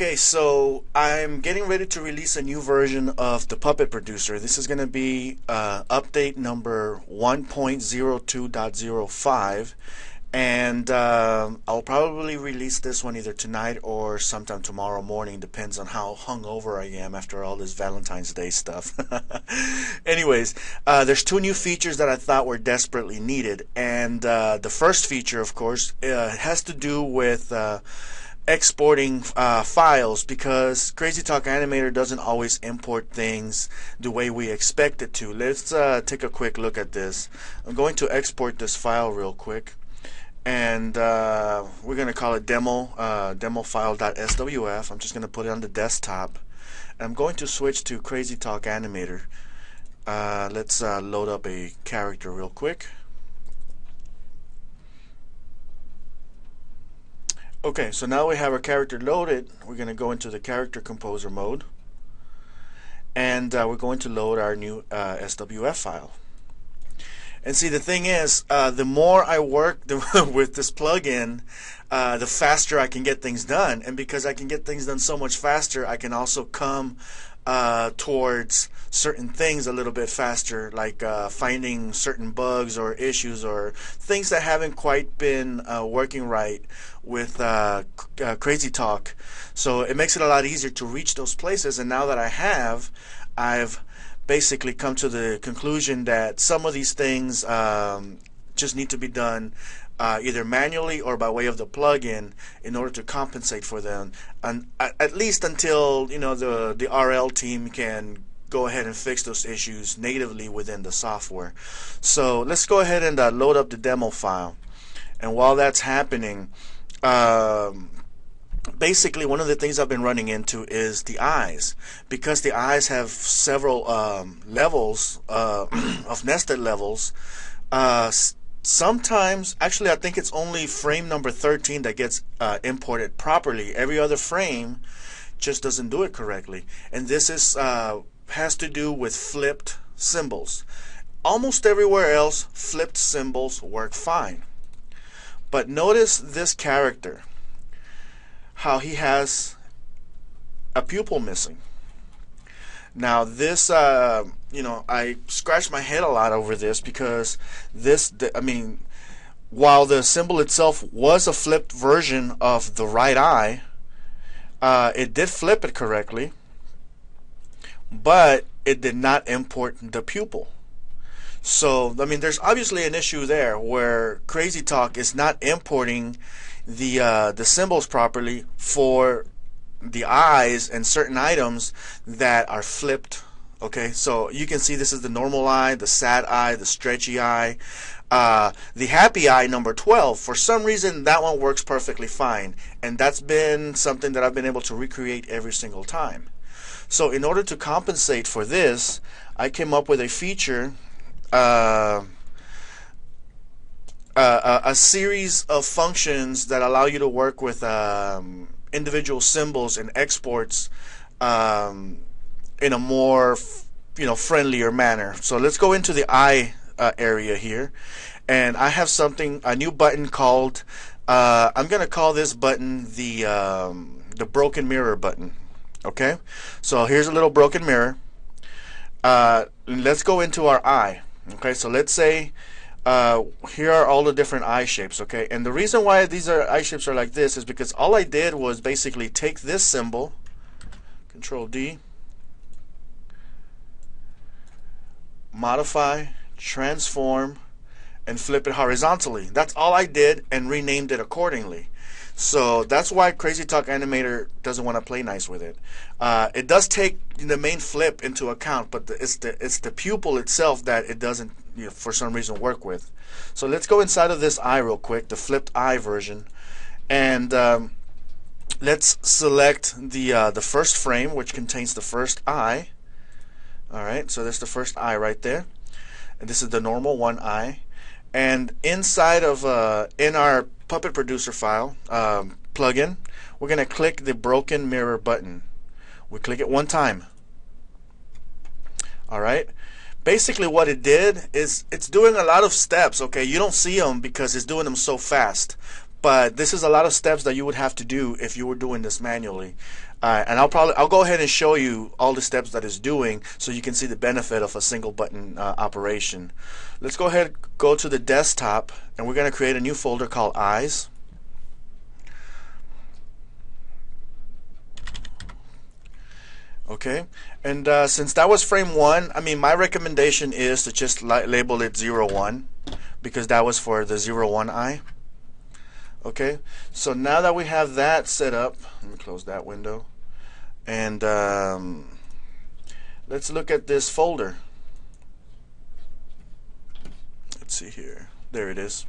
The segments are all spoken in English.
Okay, so I'm getting ready to release a new version of the Puppet Producer. This is going to be update number 1.02.05, and I'll probably release this one either tonight or sometime tomorrow morning. Depends on how hungover I am after all this Valentine's Day stuff. Anyways, there's two new features that I thought were desperately needed, and the first feature, of course, has to do with exporting files, because Crazy Talk Animator doesn't always import things the way we expect it to. Let's take a quick look at this. I'm going to export this file real quick, and we're going to call it demofile.swf. I'm just going to put it on the desktop. I'm going to switch to Crazy Talk Animator. Let's load up a character real quick. Okay, so now we have our character loaded. We're going to go into the character composer mode, and we're going to load our new SWF file. And see, the thing is, the more I work with this plugin, the faster I can get things done. And because I can get things done so much faster, I can also come towards certain things a little bit faster, like finding certain bugs or issues or things that haven't quite been working right with Crazy Talk. So it makes it a lot easier to reach those places. And now that I've basically come to the conclusion that some of these things just need to be done either manually or by way of the plugin in order to compensate for them, and at least until the RL team can go ahead and fix those issues natively within the software. So let's go ahead and load up the demo file. And while that's happening, basically one of the things I've been running into is the eyes, because the eyes have several levels of nested levels. Sometimes, actually, I think it's only frame number 13 that gets imported properly. Every other frame just doesn't do it correctly, and this is has to do with flipped symbols. Almost everywhere else, flipped symbols work fine, but notice this character, how he has a pupil missing. Now this, I scratched my head a lot over this, because while the symbol itself was a flipped version of the right eye, it did flip it correctly, but it did not import the pupil. So, there's obviously an issue there where Crazy Talk is not importing the symbols properly for the eyes and certain items that are flipped. Okay, so you can see this is the normal eye, the sad eye, the stretchy eye, the happy eye number 12. For some reason, that one works perfectly fine, and that's been something that I've been able to recreate every single time. So in order to compensate for this, I came up with a feature, a series of functions that allow you to work with individual symbols and exports in a more friendlier manner. So let's go into the eye area here, and I have a new button called I'm gonna call this button the broken mirror button. Okay, so here's a little broken mirror. Let's go into our eye. Okay, so let's say here are all the different eye shapes. Okay, and the reason why these eye shapes are like this is because all I did was basically take this symbol, Control D, modify, transform, and flip it horizontally. That's all I did, and renamed it accordingly. So that's why Crazy Talk Animator doesn't want to play nice with it. It does take the main flip into account, but it's the pupil itself that it doesn't, for some reason, work with. So let's go inside of this eye real quick, the flipped eye version, and let's select the first frame, which contains the first eye. All right, so that's the first eye right there, and this is the normal one eye. And inside of in our Puppet Producer file plugin, we're going to click the broken mirror button. We click it one time. All right. Basically, what it did is it's doing a lot of steps. Okay, you don't see them because it's doing them so fast. but this is a lot of steps that you would have to do if you were doing this manually. And I'll go ahead and show you all the steps that it's doing so you can see the benefit of a single button operation. Let's go ahead, go to the desktop, and we're going to create a new folder called Eyes. Okay, and since that was frame 1, I mean, my recommendation is to just label it 01, because that was for the 01 eye. Okay, so now that we have that set up, let me close that window, and let's look at this folder. Let's see here. There it is.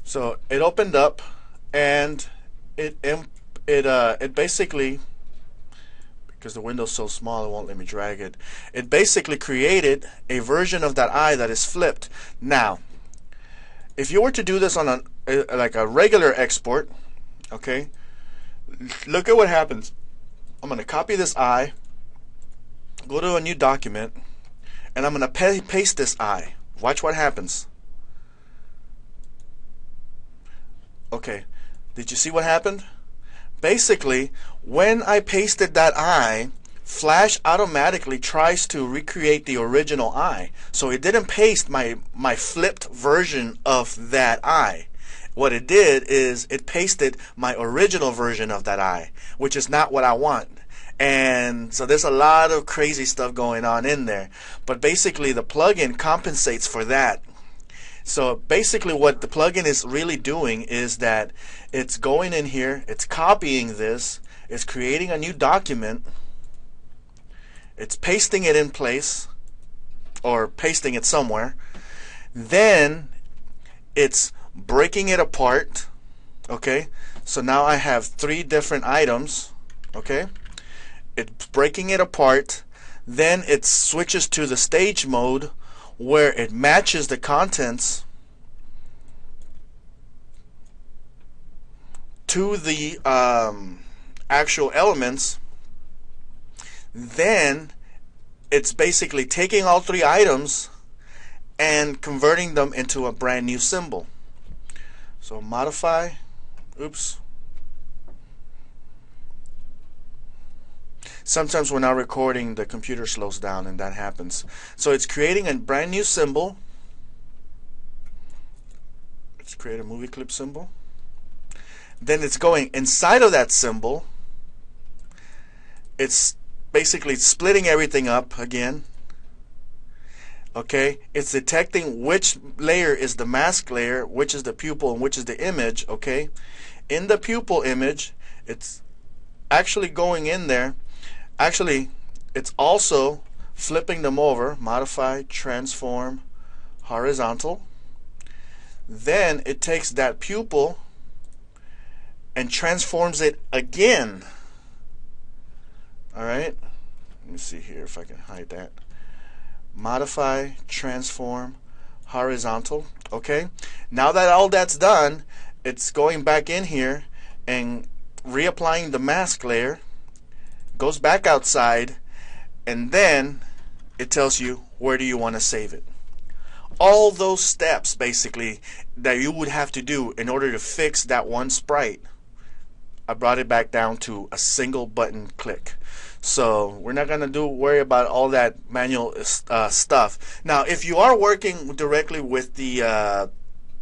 So it opened up, and it basically, because the window's so small, it won't let me drag it. It basically created a version of that eye that is flipped. Now, if you were to do this on like a regular export, okay, look at what happens. I'm going to copy this eye, go to a new document, and I'm going to paste this eye. Watch what happens. Okay, did you see what happened? Basically, when I pasted that eye, Flash automatically tries to recreate the original eye. So it didn't paste my flipped version of that eye. What it did is it pasted my original version of that eye, which is not what I want. And so there's a lot of crazy stuff going on in there. But basically the plugin compensates for that. So basically what the plugin is really doing is that it's going in here, it's copying this, it's creating a new document, it's pasting it in place, or pasting it somewhere, then it's breaking it apart. Okay, so now I have 3 different items. Okay, it's breaking it apart, then it switches to the stage mode, where it matches the contents to the actual elements. Then it's basically taking all 3 items and converting them into a brand new symbol. So modify, oops. Sometimes when I'm recording, the computer slows down, and that happens. So it's creating a brand new symbol. Let's create a movie clip symbol. Then it's going inside of that symbol. It's basically splitting everything up again. Okay, it's detecting which layer is the mask layer, which is the pupil, and which is the image. Okay, in the pupil image, it's actually going in there. Actually, it's also flipping them over. Modify, transform, horizontal. Then it takes that pupil and transforms it again. Alright, let me see here if I can hide that. Modify, transform, horizontal. Okay, now that all that's done, it's going back in here and reapplying the mask layer, goes back outside, and then it tells you where do you want to save it. All those steps basically that you would have to do in order to fix that one sprite, I brought it back down to a single button click. So we're not going to worry about all that manual stuff. Now if you are working directly with the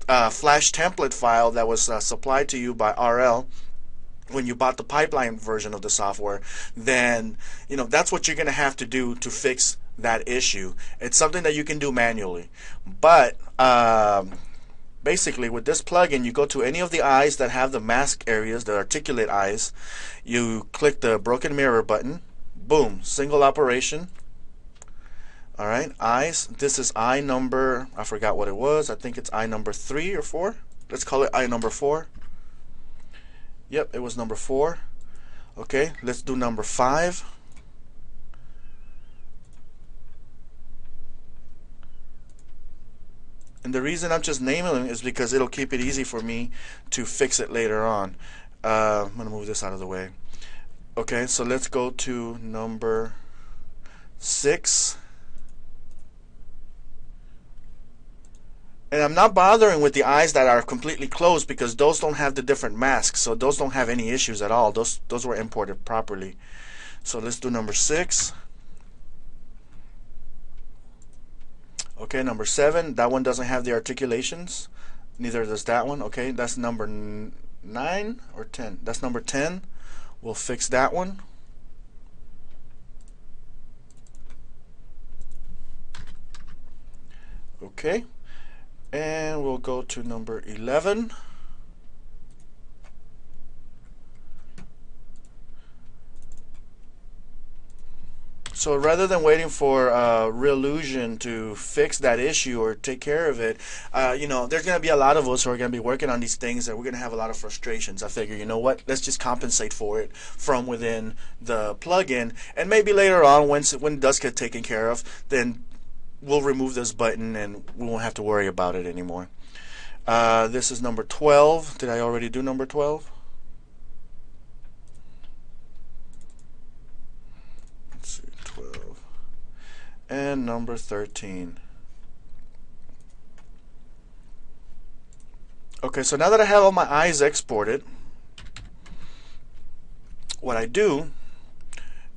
Flash template file that was supplied to you by RL when you bought the pipeline version of the software, then that's what you're going to have to do to fix that issue. It's something that you can do manually, but basically with this plugin, you go to any of the eyes that have the mask areas, the articulate eyes, you click the broken mirror button, boom, single operation. Alright, eyes, this is eye number, I forgot what it was, I think it's eye number 3 or 4. Let's call it eye number 4. Yep, it was number 4. Okay, let's do number 5. And the reason I'm just naming them is because it'll keep it easy for me to fix it later on. I'm going to move this out of the way. Okay, so let's go to number 6. And I'm not bothering with the eyes that are completely closed because those don't have the different masks, so those don't have any issues at all. Those were imported properly. So let's do number 6. Okay, number 7, that one doesn't have the articulations. Neither does that one. Okay, that's number 9 or 10. That's number 10. We'll fix that one. Okay, and we'll go to number 11. So rather than waiting for Reolution to fix that issue or take care of it, there's going to be a lot of us who are going to be working on these things, and we're going to have a lot of frustrations. I figure, you know what? Let's just compensate for it from within the plugin, and maybe later on, when it does get taken care of, then we'll remove this button and we won't have to worry about it anymore. This is number 12. Did I already do number 12? Let's see, 12. And number 13. Okay, so now that I have all my eyes exported, what I do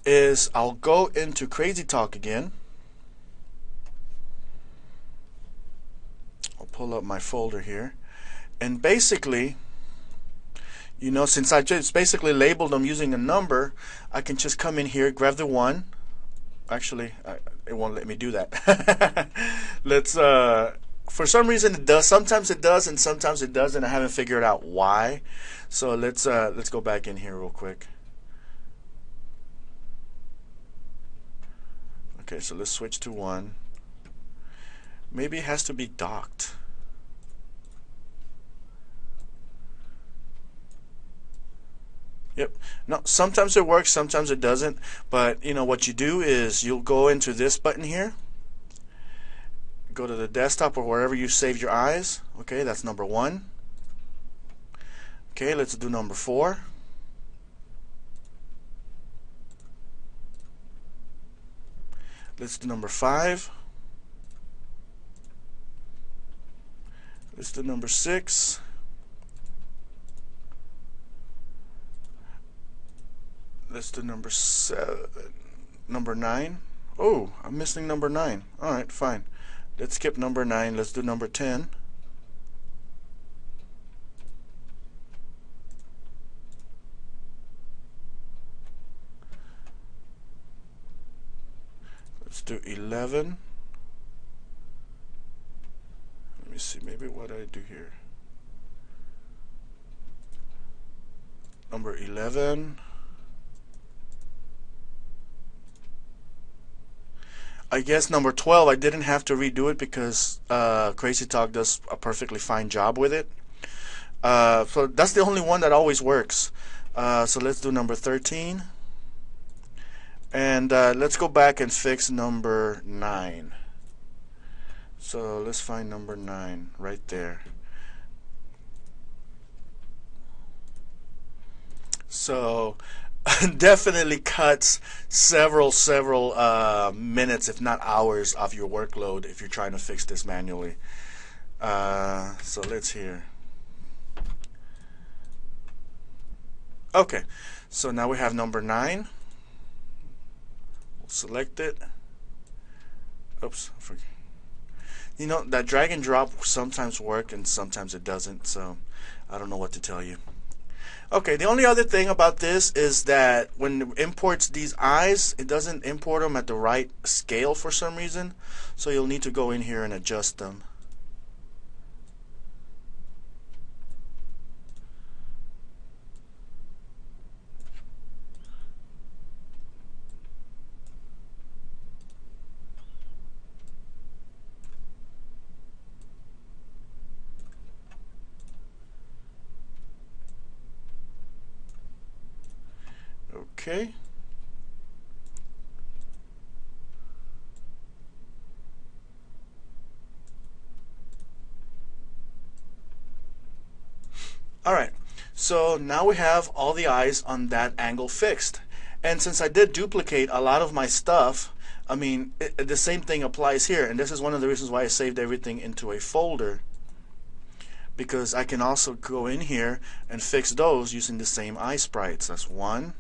is I'll go into Crazy Talk again. Pull up my folder here, and basically, since I just basically labeled them using a number, I can just come in here, grab the 1. Actually, it won't let me do that. Let's for some reason it does. Sometimes it does and sometimes it doesn't. I haven't figured out why. So let's go back in here real quick. Okay, so let's switch to 1. Maybe it has to be docked. Yep. No, sometimes it works, sometimes it doesn't. But what you do is you'll go into this button here, go to the desktop or wherever you saved your eyes. Okay, that's number 1. Okay, let's do number 4. Let's do number 5. Let's do number 6. Let's do number 7. Number 9. Oh, I'm missing number 9. Alright, fine. Let's skip number 9. Let's do number 10. Let's do 11. Let me see, maybe what I do here. Number 11. I guess number 12, I didn't have to redo it because Crazy Talk does a perfectly fine job with it. So that's the only one that always works. So let's do number 13. And let's go back and fix number 9. So let's find number 9 right there. So definitely cuts several minutes, if not hours, of your workload if you're trying to fix this manually. So let's hear. Okay, so now we have number 9. We'll select it. Oops, I forget. That drag and drop sometimes works and sometimes it doesn't, so I don't know what to tell you. Okay, the only other thing about this is that when it imports these eyes, it doesn't import them at the right scale for some reason, so you'll need to go in here and adjust them. Okay. Alright, so now we have all the eyes on that angle fixed. And since I did duplicate a lot of my stuff, I mean, the same thing applies here, and this is one of the reasons why I saved everything into a folder, because I can also go in here and fix those using the same eye sprites. That's one.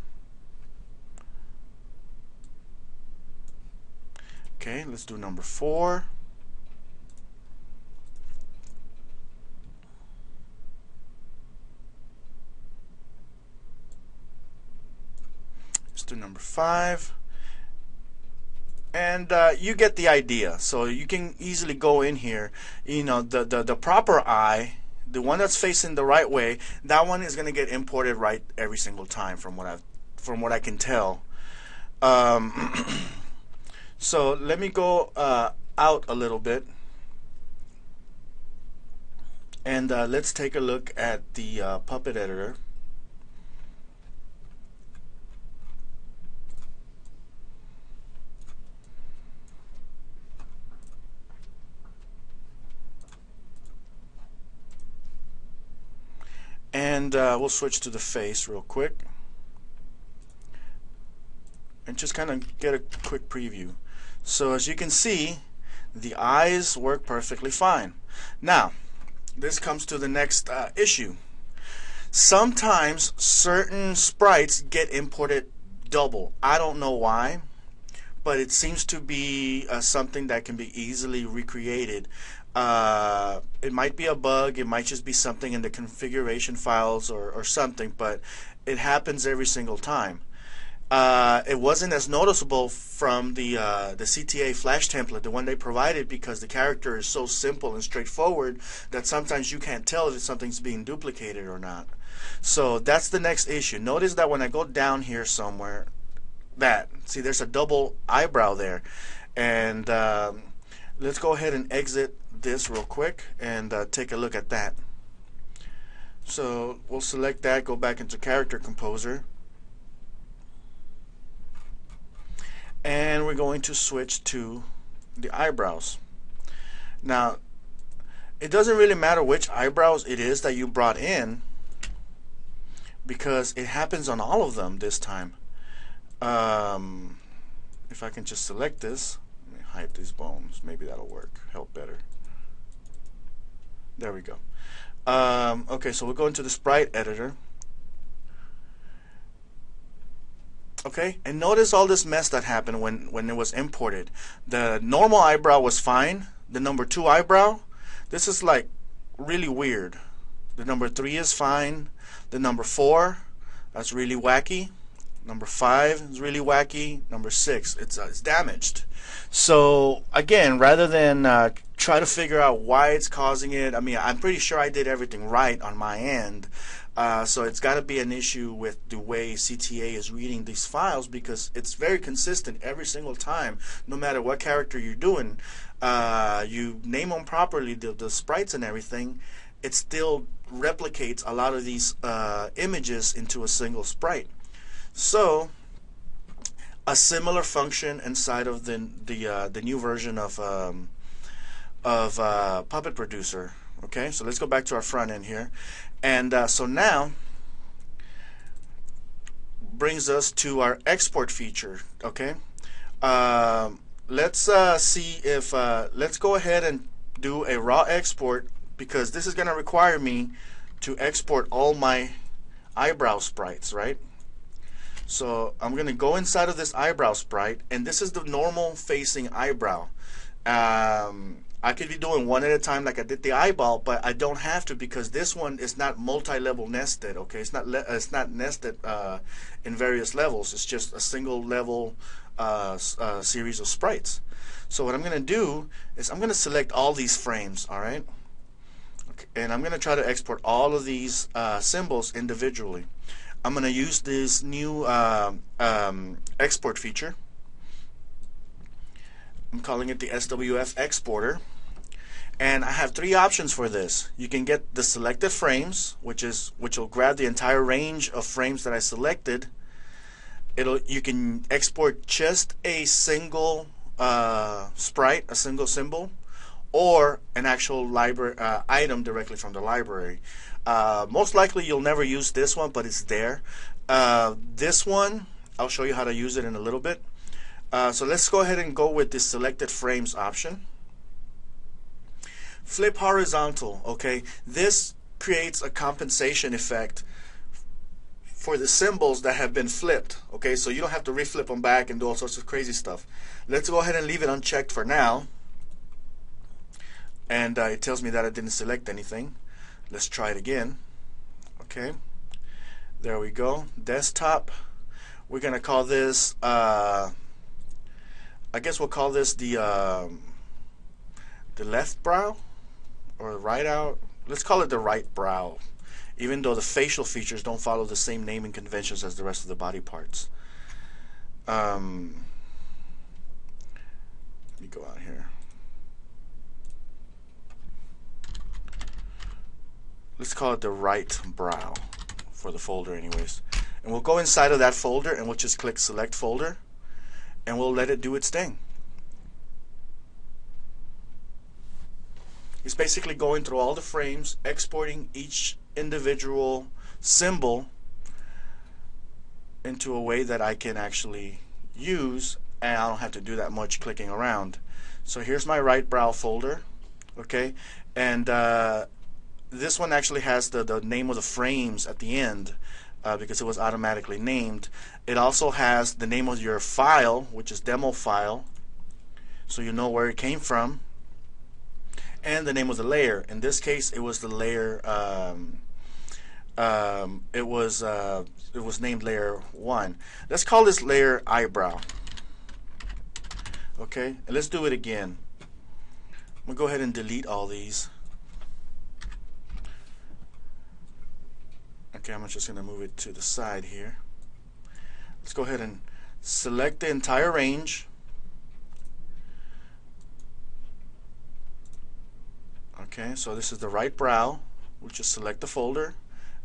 Okay, let's do number 4. Let's do number 5. And you get the idea. So you can easily go in here. You know, the proper eye, the one that's facing the right way, that one is going to get imported right every single time, from what I can tell. So let me go out a little bit, and let's take a look at the Puppet editor. And we'll switch to the face real quick and just kind of get a quick preview. So as you can see, the eyes work perfectly fine. Now, this comes to the next issue. Sometimes certain sprites get imported double. I don't know why, but it seems to be something that can be easily recreated. It might be a bug, it might just be something in the configuration files or something, but it happens every single time. It wasn't as noticeable from the CTA Flash template, the one they provided, because the character is so simple and straightforward that sometimes you can't tell if something's being duplicated or not. So that's the next issue. Notice that when I go down here somewhere, see, there's a double eyebrow there, and let's go ahead and exit this real quick and take a look at that. So we'll select that, go back into Character Composer, and we're going to switch to the eyebrows. Now, it doesn't really matter which eyebrows it is that you brought in, because it happens on all of them this time. If I can just select this, let me hide these bones, maybe that'll work, help better. There we go. Okay, so we'll go into the sprite editor. Okay, and notice all this mess that happened when it was imported. The normal eyebrow was fine. The number 2 eyebrow, this is like really weird. The number 3 is fine. The number 4, that's really wacky. Number 5 is really wacky. Number 6, it's damaged. So again, rather than try to figure out why it's causing it, I mean, I'm pretty sure I did everything right on my end. So it's got to be an issue with the way CTA is reading these files, because it's very consistent every single time, no matter what character you're doing. You name them properly, the sprites and everything, it still replicates a lot of these images into a single sprite. So a similar function inside of the new version of Puppet Producer. Okay, so let's go back to our front end here, and so now brings us to our export feature. Okay, let's see if let's go ahead and do a raw export, because this is going to require me to export all my eyebrow sprites, right? So I'm going to go inside of this eyebrow sprite, and this is the normal facing eyebrow. I could be doing one at a time like I did the eyeball, but I don't have to, because this one is not multi-level nested. Okay, it's not nested in various levels. It's just a single level series of sprites. So what I'm going to do is I'm going to select all these frames. All right, okay, and I'm going to try to export all of these symbols individually. I'm going to use this new export feature. I'm calling it the SWF exporter, and I have 3 options for this. You can get the selected frames, which will grab the entire range of frames that I selected. You can export just a single sprite, a single symbol, or an actual library item directly from the library. Most likely you'll never use this one, but it's there. This one, I'll show you how to use it in a little bit. So let's go ahead and go with the selected frames option. Flip horizontal, okay? This creates a compensation effect for the symbols that have been flipped, okay? So you don't have to reflip them back and do all sorts of crazy stuff. Let's go ahead and leave it unchecked for now. And it tells me that I didn't select anything. Let's try it again. Okay, there we go. Desktop. We're gonna call this I guess we'll call this the left brow or the right out. Let's call it the right brow, even though the facial features don't follow the same naming conventions as the rest of the body parts. Let me go out here. Let's call it the right brow for the folder anyways. And we'll go inside of that folder and we'll just click select folder and we'll let it do its thing. It's basically going through all the frames, exporting each individual symbol into a way that I can actually use, and I don't have to do that much clicking around. So here's my right brow folder, okay, and this one actually has the name of the frames at the end because it was automatically named. It also has the name of your file, which is demo file, so you know where it came from, and the name of the layer. In this case, it was the layer. It was named layer 1. Let's call this layer eyebrow. Okay, and let's do it again. I'm gonna go ahead and delete all these. Okay, I'm just gonna move it to the side here. Let's go ahead and select the entire range. Okay, so this is the right brow. We'll just select the folder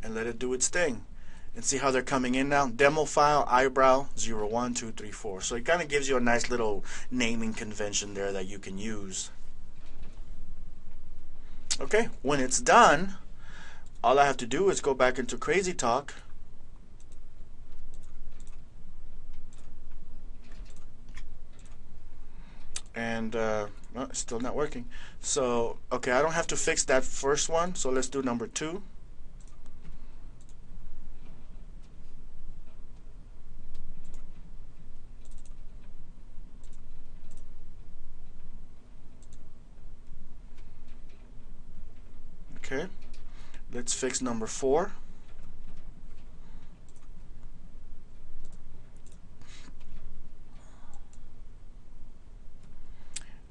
and let it do its thing. And see how they're coming in now. Demo file, eyebrow, 0, 1, 2, 3, 4. So it kind of gives you a nice little naming convention there that you can use. Okay, when it's done, all I have to do is go back into Crazy Talk and well, it's still not working. So okay, I don't have to fix that first one, so let's do number 2. Okay, let's fix number 4.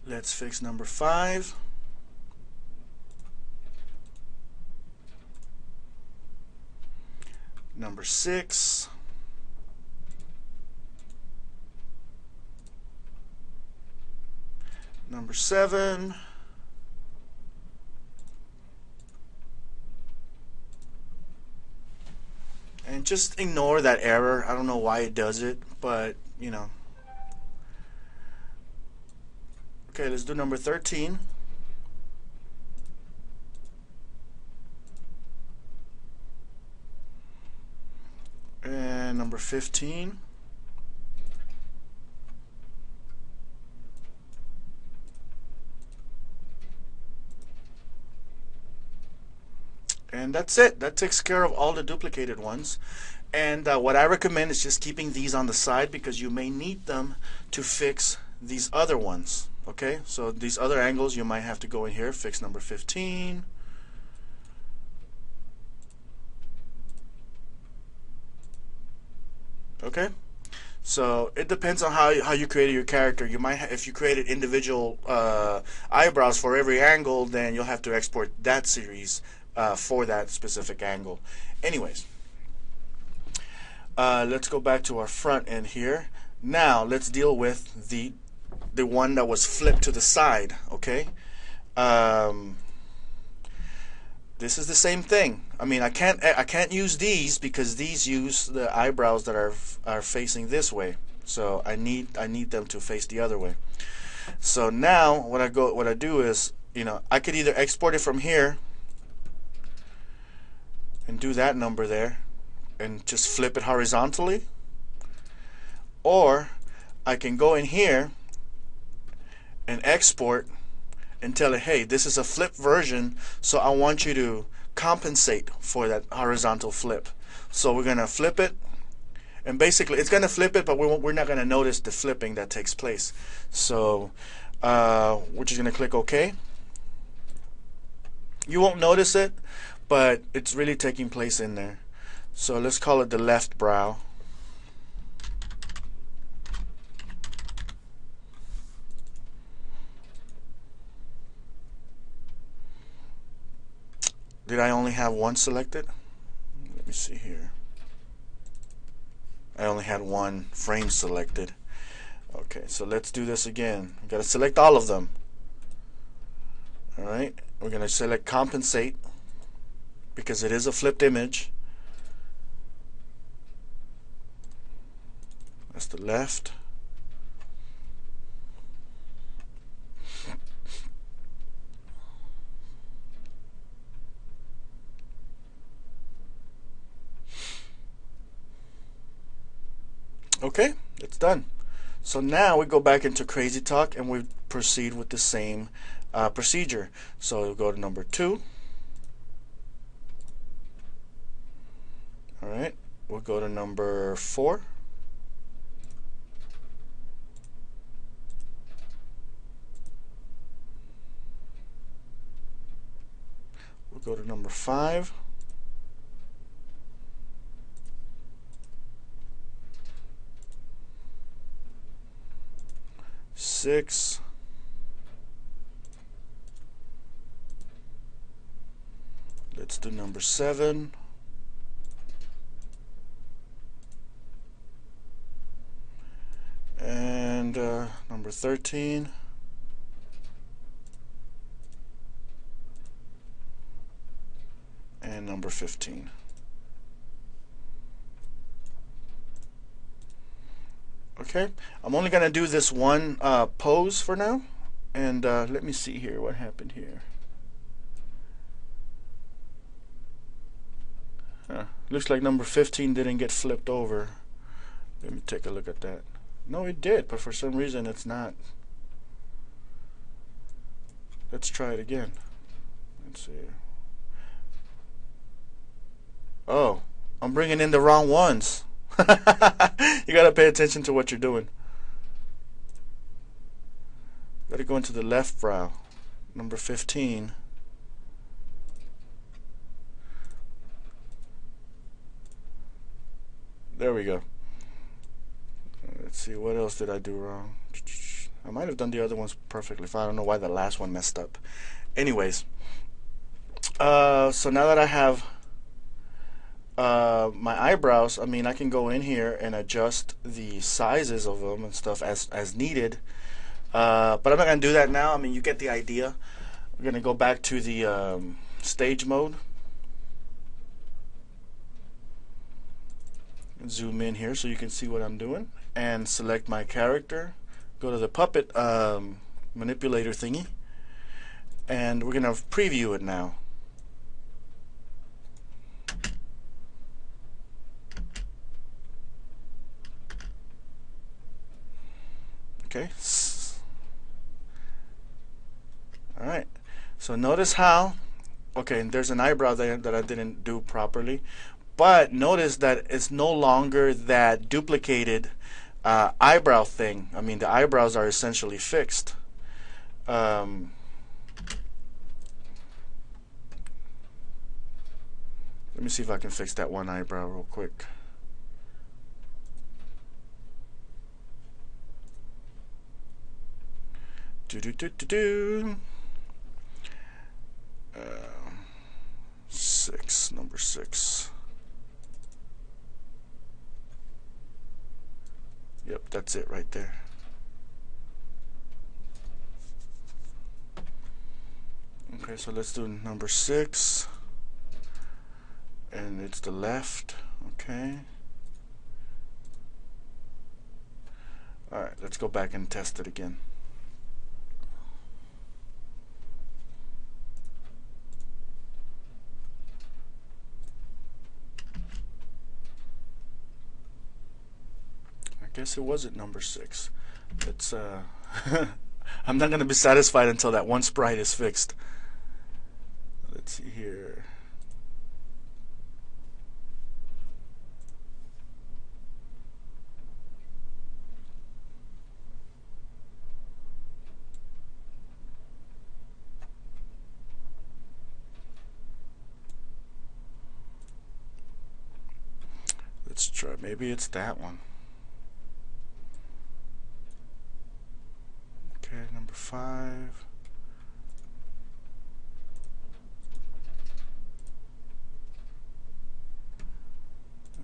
Let's fix number 5. Number 6. Number 7. And just ignore that error. I don't know why it does it, but you know. Okay, let's do number 13. And number 15. And that's it. That takes care of all the duplicated ones. And what I recommend is just keeping these on the side because you may need them to fix these other ones. Okay, so these other angles you might have to go in here, fix number 15. Okay, so it depends on how you created your character. You might if you created individual eyebrows for every angle, then you'll have to export that series for that specific angle. Anyways, let's go back to our front end here. Now let's deal with the one that was flipped to the side. Okay, this is the same thing. I mean, I can't use these because these use the eyebrows that are facing this way. So I need them to face the other way. So now what I do is, you know, I could either export it from here and do that number there and just flip it horizontally, or I can go in here and export and tell it, hey, this is a flip version, so I want you to compensate for that horizontal flip. So we're going to flip it, and basically it's going to flip it, but we're not going to notice the flipping that takes place. So we're just going to click OK. You won't notice it, but it's really taking place in there. So let's call it the left brow. Did I only have one selected? Let me see here. I only had one frame selected. Okay, so let's do this again. We got to select all of them. Alright, we're going to select compensate because it is a flipped image. That's the left. Okay, it's done. So now we go back into Crazy Talk and we proceed with the same procedure. So we'll go to number 2. Alright, we'll go to number 4. We'll go to number 5. Six. Let's do number 7. And number 13. And number 15. Okay, I'm only going to do this one pose for now, and let me see here what happened here. Looks like number 15 didn't get flipped over. Let me take a look at that. No, it did, but for some reason it's not. Let's try it again. Let's see. Oh, I'm bringing in the wrong ones. You gotta pay attention to what you're doing. Gotta go into the left brow, number 15. There we go. Let's see, what else did I do wrong? I might have done the other ones perfectly fine. I don't know why the last one messed up. Anyways, so now that I have my eyebrows, I mean, I can go in here and adjust the sizes of them and stuff as needed, but I'm not going to do that now. I mean, you get the idea. We're going to go back to the stage mode, zoom in here so you can see what I'm doing, and select my character, go to the puppet manipulator thingy, and we're going to preview it now. Okay. Alright, so notice how, okay, there's an eyebrow there that I didn't do properly, but notice that it's no longer that duplicated eyebrow thing. I mean, the eyebrows are essentially fixed. Let me see if I can fix that one eyebrow real quick. Six, number 6. Yep, that's it right there. Okay, so let's do number 6, and it's the left. Okay. Alright, let's go back and test it again. Okay, guess it was at number 6. It's I'm not going to be satisfied until that one sprite is fixed. Let's see here. Let's try, maybe it's that one. Okay, number 5.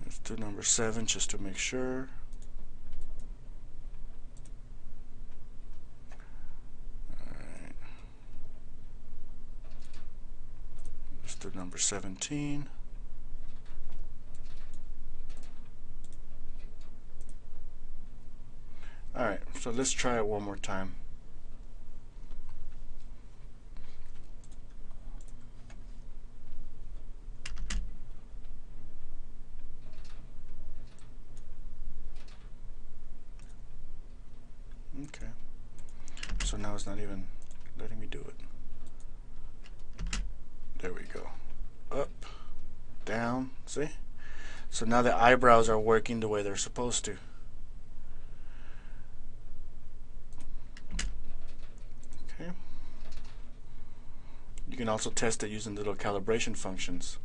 Let's do number 7 just to make sure. Alright. Let's do number 17. Alright, so let's try it one more time. Okay, so now it's not even letting me do it. There we go. Up, down, see? So now the eyebrows are working the way they're supposed to. Okay. You can also test it using little calibration functions.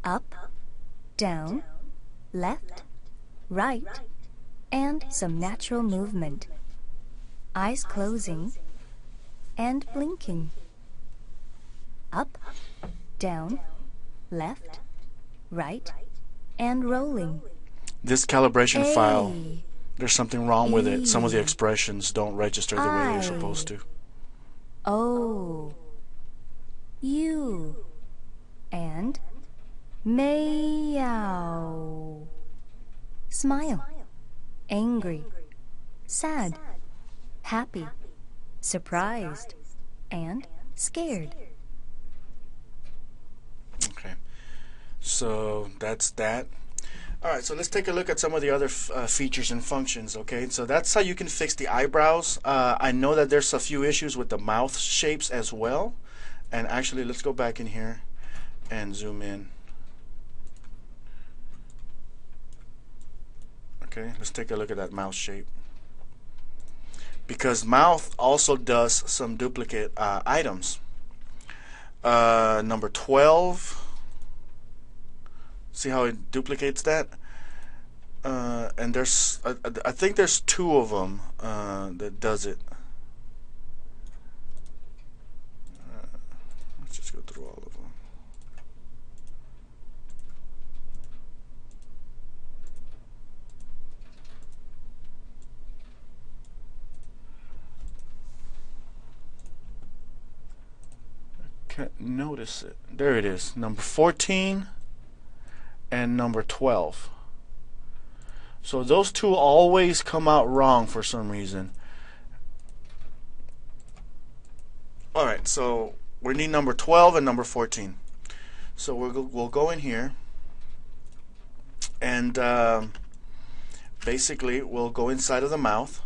Up, down, left, right, and some natural movement. Eyes closing and blinking. Up, down, left, right, and rolling. This calibration file, there's something wrong with it. Some of the expressions don't register the way they're supposed to. O, U, and meow. Smile, angry, sad, happy, surprised, and scared. Okay, so that's that. Alright, so let's take a look at some of the other features and functions. Okay, so that's how you can fix the eyebrows. I know that there's a few issues with the mouth shapes as well. And actually, let's go back in here and zoom in. Okay, let's take a look at that mouth shape. Because mouth also does some duplicate items. Number 12. See how it duplicates that? And there's, I think there's 2 of them that does it. Let's just go through all of them. Can't notice it. There it is. Number 14 and number 12. So those 2 always come out wrong for some reason. Alright, so we need number 12 and number 14. So we'll go in here and basically we'll go inside of the mouth.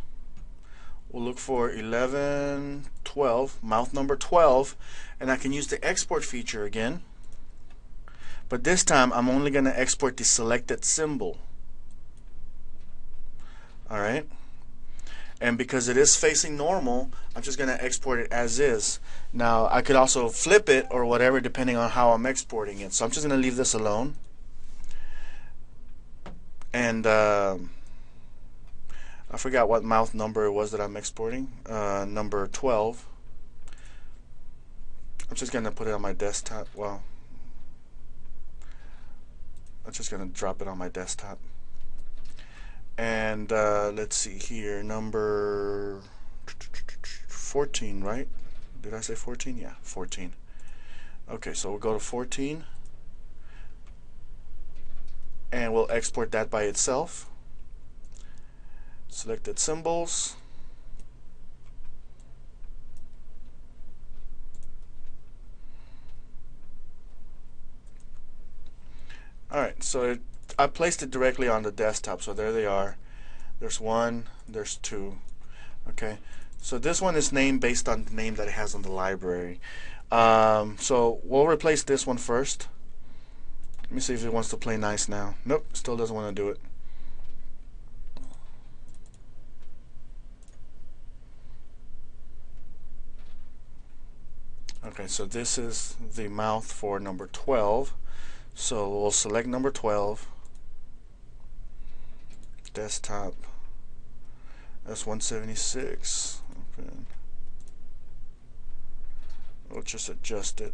We'll look for 11, 12, mouth number 12, and I can use the export feature again. But this time I'm only going to export the selected symbol. Alright? And because it is facing normal, I'm just going to export it as is. Now I could also flip it or whatever depending on how I'm exporting it. So I'm just going to leave this alone. And I forgot what mouth number it was that I'm exporting. Number 12. I'm just going to put it on my desktop. Well, I'm just going to drop it on my desktop. And let's see here. Number 14, right? Did I say 14? Yeah, 14. Okay, so we'll go to 14. And we'll export that by itself. Selected symbols. Alright, so I placed it directly on the desktop, so there they are. There's one, there's two. Okay, so this one is named based on the name that it has on the library. So we'll replace this one first. Let me see if it wants to play nice now. Nope, still doesn't want to do it. Okay, so this is the mouth for number 12. So we'll select number 12. Desktop. That's 176. Okay. We'll just adjust it.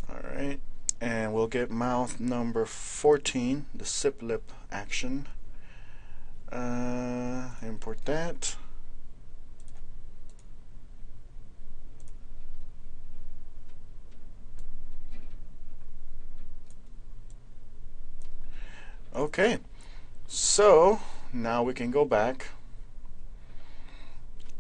Alright, and we'll get mouth number 14, the sip lip action. Import that. Okay, so now we can go back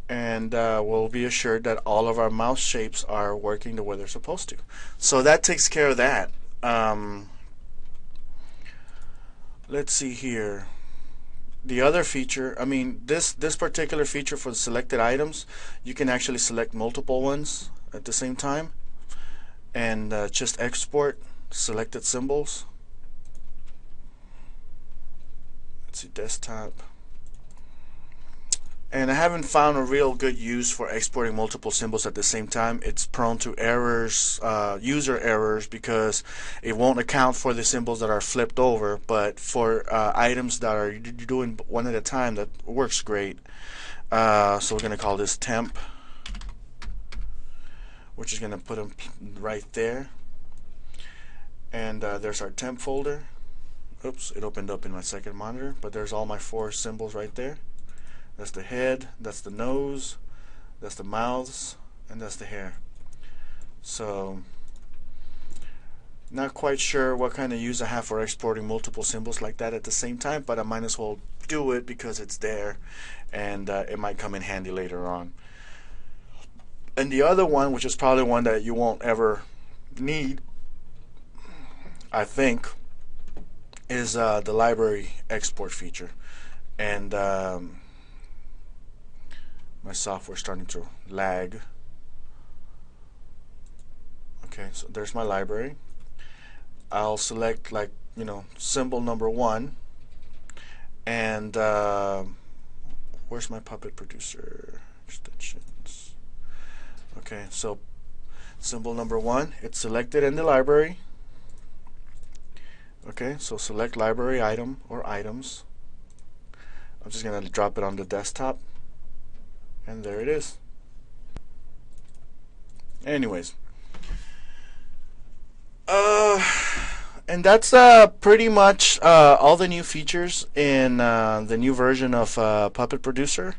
and we'll be assured that all of our mouse shapes are working the way they're supposed to. So that takes care of that. Let's see here. The other feature, I mean, this particular feature for the selected items, you can actually select multiple ones at the same time and just export selected symbols. Let's see, desktop. And I haven't found a real good use for exporting multiple symbols at the same time. It's prone to errors, user errors, because it won't account for the symbols that are flipped over. But for items that are doing one at a time, that works great. So we're going to call this temp, which is going to put them right there. And there's our temp folder. Oops, it opened up in my second monitor, but there's all my 4 symbols right there. That's the head, that's the nose, that's the mouths, and that's the hair. So, not quite sure what kind of use I have for exporting multiple symbols like that at the same time, but I might as well do it because it's there, and it might come in handy later on. And the other one, which is probably one that you won't ever need, I think, is the library export feature. And my software's starting to lag. Okay, so there's my library. I'll select, like, symbol number 1, and where's my Puppet Producer extensions? Okay, so symbol number 1, it's selected in the library. Okay, so select library item or items. I'm just gonna drop it on the desktop, and there it is. Anyways, and that's pretty much all the new features in the new version of Puppet Producer.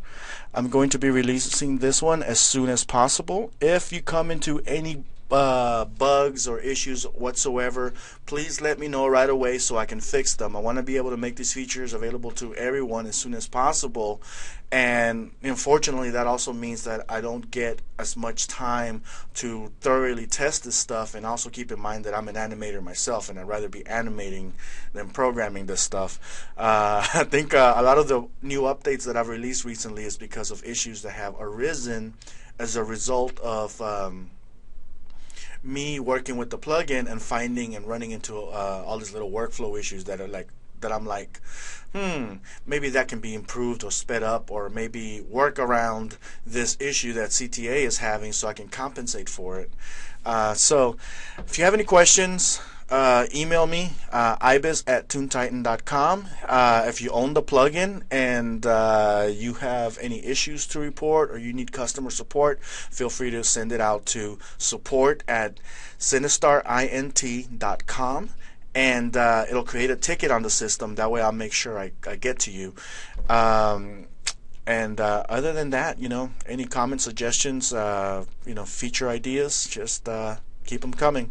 I'm going to be releasing this one as soon as possible. If you come into any bugs or issues whatsoever, please let me know right away so I can fix them. I want to be able to make these features available to everyone as soon as possible, and unfortunately that also means that I don't get as much time to thoroughly test this stuff. And also keep in mind that I'm an animator myself, and I'd rather be animating than programming this stuff. I think a lot of the new updates that I've released recently is because of issues that have arisen as a result of me working with the plugin and finding and running into all these little workflow issues that are like, that I'm like, maybe that can be improved or sped up, or maybe work around this issue that CTA is having so I can compensate for it. So if you have any questions, email me, ibis@toontitan.com. If you own the plugin and you have any issues to report, or you need customer support, feel free to send it out to support@sinistarint.com, and it'll create a ticket on the system. That way I'll make sure I get to you. And other than that, any comments, suggestions, feature ideas, just keep them coming.